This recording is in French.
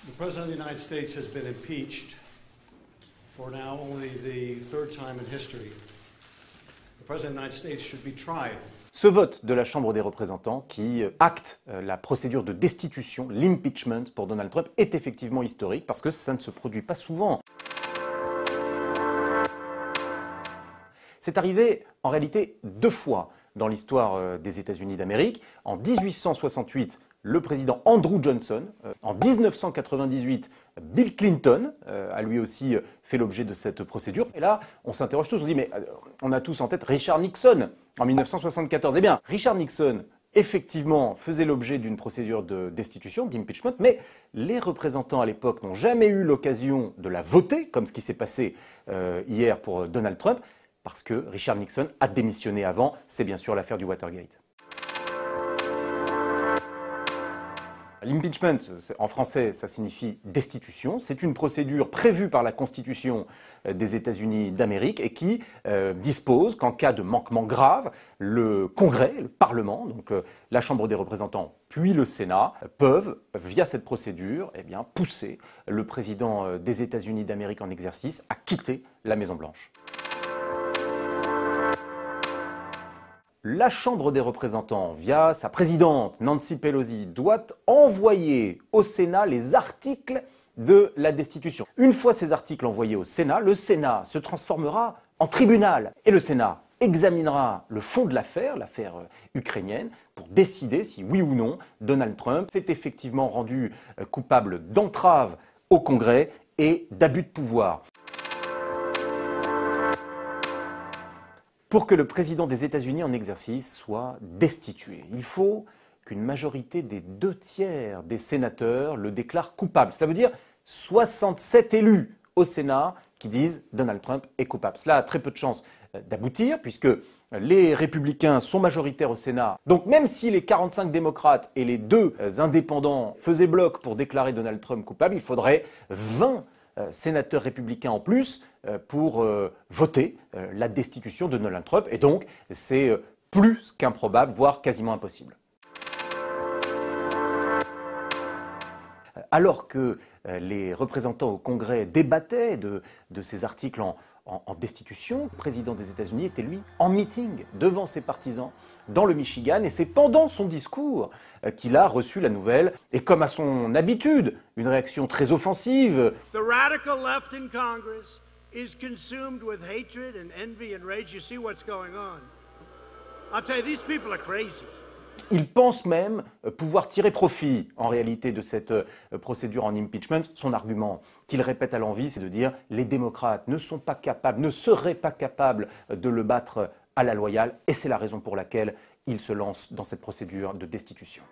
The President of the United States has been impeached for now only the third time in history. The President of the United States should be tried. Ce vote de la Chambre des représentants qui acte la procédure de destitution, l'impeachment pour Donald Trump, est effectivement historique parce que ça ne se produit pas souvent. C'est arrivé en réalité deux fois dans l'histoire des États-Unis d'Amérique. En 1868, le président Andrew Johnson. En 1998, Bill Clinton a lui aussi fait l'objet de cette procédure. Et là, on s'interroge tous, on se dit, mais on a tous en tête Richard Nixon en 1974. Eh bien, Richard Nixon, effectivement, faisait l'objet d'une procédure de destitution, d'impeachment, mais les représentants à l'époque n'ont jamais eu l'occasion de la voter, comme ce qui s'est passé hier pour Donald Trump, parce que Richard Nixon a démissionné avant. C'est bien sûr l'affaire du Watergate. L'impeachment, en français, ça signifie destitution. C'est une procédure prévue par la Constitution des États-Unis d'Amérique et qui dispose qu'en cas de manquement grave, le Congrès, le Parlement, donc la Chambre des représentants puis le Sénat, peuvent, via cette procédure, pousser le président des États-Unis d'Amérique en exercice à quitter la Maison-Blanche. La Chambre des représentants, via sa présidente Nancy Pelosi, doit envoyer au Sénat les articles de la destitution. Une fois ces articles envoyés au Sénat, le Sénat se transformera en tribunal. Et le Sénat examinera le fond de l'affaire ukrainienne, pour décider si oui ou non Donald Trump s'est effectivement rendu coupable d'entrave au Congrès et d'abus de pouvoir. Pour que le président des États-Unis en exercice soit destitué, il faut qu'une majorité des 2/3 des sénateurs le déclarent coupable. Cela veut dire 67 élus au Sénat qui disent Donald Trump est coupable. Cela a très peu de chances d'aboutir puisque les républicains sont majoritaires au Sénat. Donc même si les 45 démocrates et les 2 indépendants faisaient bloc pour déclarer Donald Trump coupable, il faudrait 20 sénateurs républicains en plus pour voter la destitution de Donald Trump. Et donc, c'est plus qu'improbable, voire quasiment impossible. Alors que les représentants au Congrès débattaient de ces articles en destitution, le président des États-Unis était lui en meeting devant ses partisans dans le Michigan et c'est pendant son discours qu'il a reçu la nouvelle et comme à son habitude, une réaction très offensive. The radical left in Congress is consumed with hatred and envy and rage. You see what's going on. I'll tell you, these people are crazy. Il pense même pouvoir tirer profit, en réalité, de cette procédure en impeachment. Son argument qu'il répète à l'envi, c'est de dire « les démocrates ne sont pas capables, ne seraient pas capables de le battre à la loyale » et c'est la raison pour laquelle il se lance dans cette procédure de destitution.